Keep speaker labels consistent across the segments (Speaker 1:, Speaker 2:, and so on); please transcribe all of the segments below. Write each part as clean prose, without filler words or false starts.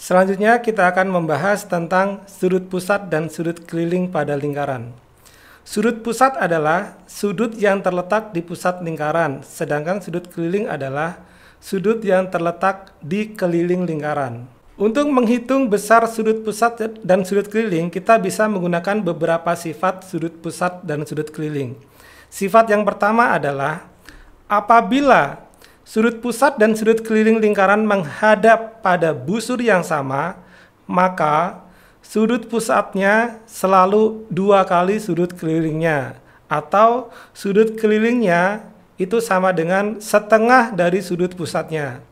Speaker 1: Selanjutnya kita akan membahas tentang sudut pusat dan sudut keliling pada lingkaran. Sudut pusat adalah sudut yang terletak di pusat lingkaran, sedangkan sudut keliling adalah sudut yang terletak di keliling lingkaran. Untuk menghitung besar sudut pusat dan sudut keliling, kita bisa menggunakan beberapa sifat sudut pusat dan sudut keliling. Sifat yang pertama adalah apabila sudut pusat dan sudut keliling lingkaran menghadap pada busur yang sama, maka sudut pusatnya selalu 2 kali sudut kelilingnya, atau sudut kelilingnya itu sama dengan setengah dari sudut pusatnya.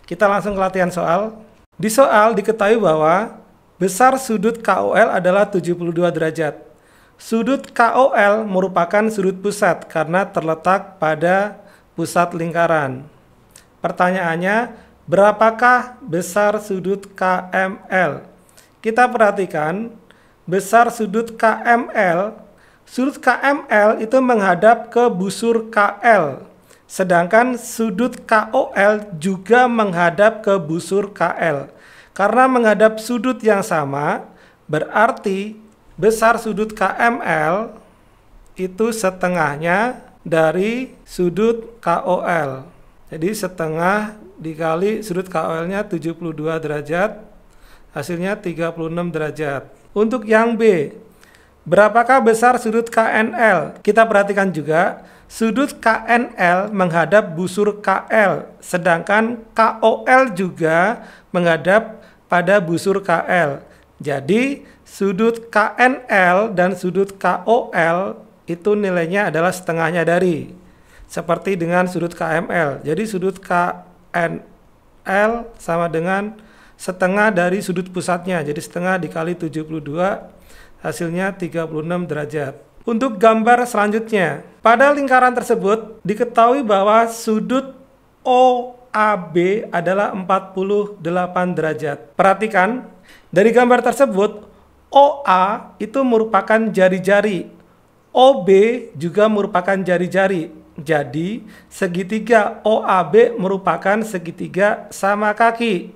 Speaker 1: Kita langsung ke latihan soal. Di soal diketahui bahwa besar sudut KOL adalah 72 derajat. Sudut KOL merupakan sudut pusat karena terletak pada pusat lingkaran. Pertanyaannya, berapakah besar sudut KML? Kita perhatikan, besar sudut KML itu menghadap ke busur KL, sedangkan sudut KOL juga menghadap ke busur KL. Karena menghadap sudut yang sama, berarti besar sudut KML itu setengahnya dari sudut KOL. Jadi setengah dikali sudut KOL-nya 72 derajat, hasilnya 36 derajat. Untuk yang B, berapakah besar sudut KNL? Kita perhatikan juga, sudut KNL menghadap busur KL, sedangkan KOL juga menghadap pada busur KL. Jadi, sudut KNL dan sudut KOL itu nilainya adalah setengahnya dari. Seperti dengan sudut KML. Jadi, sudut KNL sama dengan setengah dari sudut pusatnya. Jadi, setengah dikali 72, hasilnya 36 derajat. Untuk gambar selanjutnya, pada lingkaran tersebut diketahui bahwa sudut OAB adalah 48 derajat. Perhatikan, dari gambar tersebut OA itu merupakan jari-jari, OB juga merupakan jari-jari. Jadi segitiga OAB merupakan segitiga sama kaki.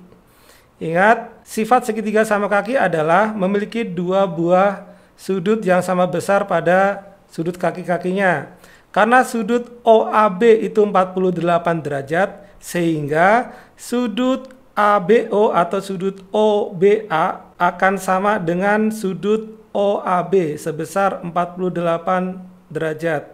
Speaker 1: Ingat, sifat segitiga sama kaki adalah memiliki 2 buah sudut yang sama besar pada sudut kaki-kakinya. Karena sudut OAB itu 48 derajat, sehingga sudut ABO atau sudut OBA akan sama dengan sudut OAB sebesar 48 derajat.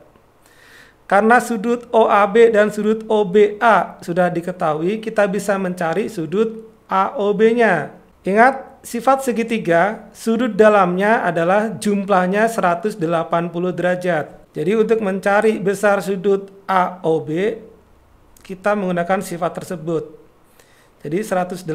Speaker 1: Karena sudut OAB dan sudut OBA sudah diketahui, kita bisa mencari sudut AOB-nya. Ingat, sifat segitiga, sudut dalamnya adalah jumlahnya 180 derajat. Jadi untuk mencari besar sudut AOB, kita menggunakan sifat tersebut. Jadi 180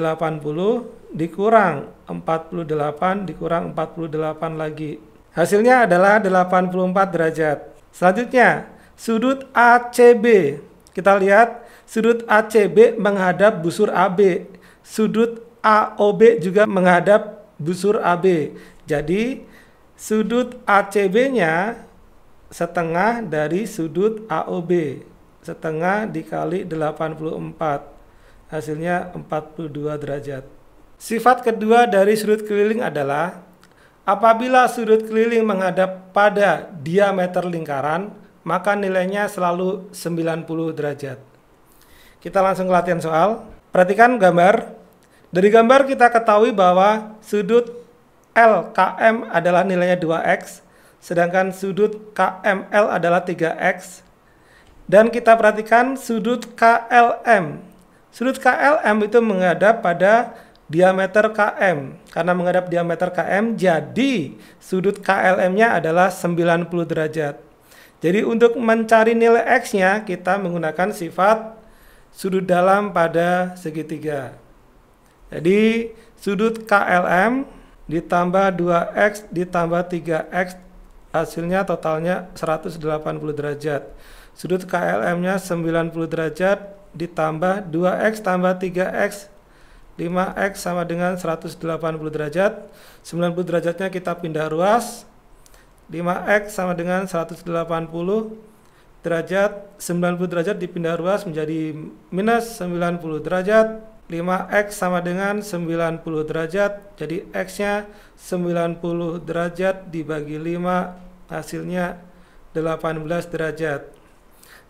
Speaker 1: dikurang 48 dikurang 48 lagi. Hasilnya adalah 84 derajat. Selanjutnya, sudut ACB. Kita lihat, sudut ACB menghadap busur AB. Sudut AOB juga menghadap busur AB. Jadi, sudut ACB-nya setengah dari sudut AOB. Setengah dikali 84. Hasilnya 42 derajat. Sifat kedua dari sudut keliling adalah apabila sudut keliling menghadap pada diameter lingkaran, maka nilainya selalu 90 derajat. Kita langsung ke latihan soal. Perhatikan gambar. Dari gambar kita ketahui bahwa sudut LKM adalah nilainya 2x, sedangkan sudut KML adalah 3x. Dan kita perhatikan sudut KLM. Sudut KLM itu menghadap pada diameter KM. Karena menghadap diameter KM, jadi sudut KLM-nya adalah 90 derajat. Jadi untuk mencari nilai X-nya, kita menggunakan sifat sudut dalam pada segitiga. Jadi sudut KLM ditambah 2X ditambah 3X, hasilnya totalnya 180 derajat. Sudut KLM-nya 90 derajat ditambah 2X tambah 3X, 5X sama dengan 180 derajat. 90 derajatnya kita pindah ruas. 5X sama dengan 180 derajat. 90 derajat dipindah ruas menjadi minus 90 derajat. 5x sama dengan 90 derajat. Jadi x-nya 90 derajat dibagi 5, hasilnya 18 derajat.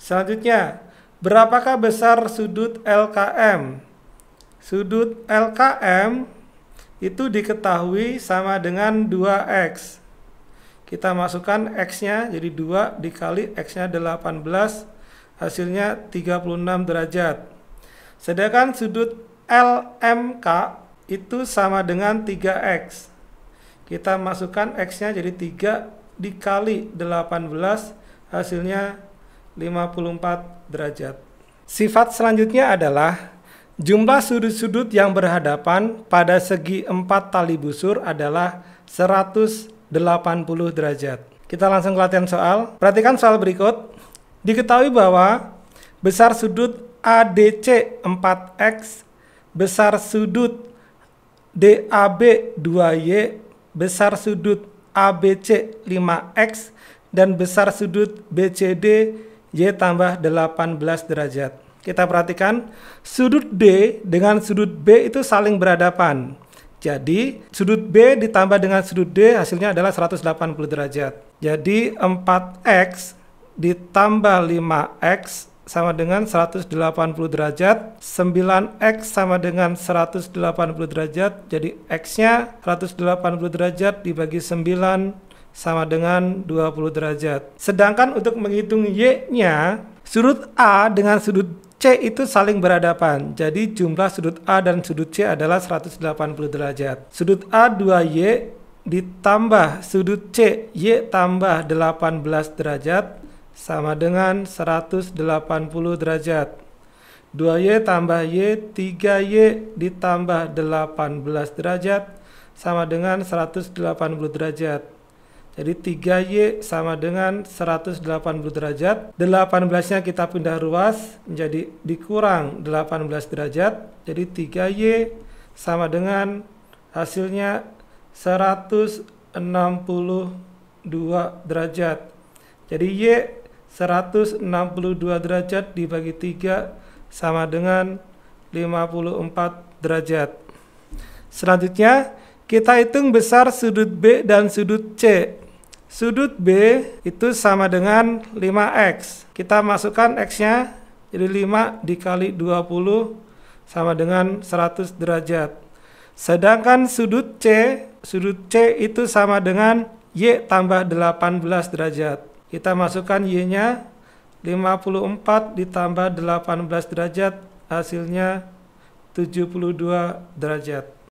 Speaker 1: Selanjutnya, berapakah besar sudut LKM? Sudut LKM itu diketahui sama dengan 2x. Kita masukkan x-nya, jadi 2 dikali x-nya 18, hasilnya 36 derajat. Sedangkan sudut LMK itu sama dengan 3x. Kita masukkan x-nya jadi 3 dikali 18, hasilnya 54 derajat. Sifat selanjutnya adalah jumlah sudut-sudut yang berhadapan pada segi 4 tali busur adalah 180 derajat. Kita langsung ke latihan soal. Perhatikan soal berikut. Diketahui bahwa besar sudut ADC 4x, besar sudut DAB 2y, besar sudut ABC 5x, dan besar sudut BCD y tambah 18 derajat. Kita perhatikan sudut D dengan sudut B itu saling berhadapan. Jadi sudut B ditambah dengan sudut D hasilnya adalah 180 derajat. Jadi 4x ditambah 5x sama dengan 180 derajat. 9x sama dengan 180 derajat. Jadi x-nya 180 derajat dibagi 9 sama dengan 20 derajat. Sedangkan untuk menghitung y-nya, sudut A dengan sudut C itu saling berhadapan. Jadi jumlah sudut A dan sudut C adalah 180 derajat. Sudut A 2y ditambah sudut C y tambah 18 derajat sama dengan 180 derajat. 2y tambah y 3y ditambah 18 derajat sama dengan 180 derajat. Jadi 3y sama dengan 180 derajat. 18-nya kita pindah ruas menjadi dikurang 18 derajat. Jadi 3y sama dengan hasilnya 162 derajat. Jadi y 162 derajat dibagi 3 sama dengan 54 derajat. Selanjutnya kita hitung besar sudut B dan sudut C. Sudut B itu sama dengan 5x. Kita masukkan x-nya, jadi 5 dikali 20 sama dengan 100 derajat. Sedangkan sudut C itu sama dengan y tambah 18 derajat. Kita masukkan y-nya, 54 ditambah 18 derajat, hasilnya 72 derajat.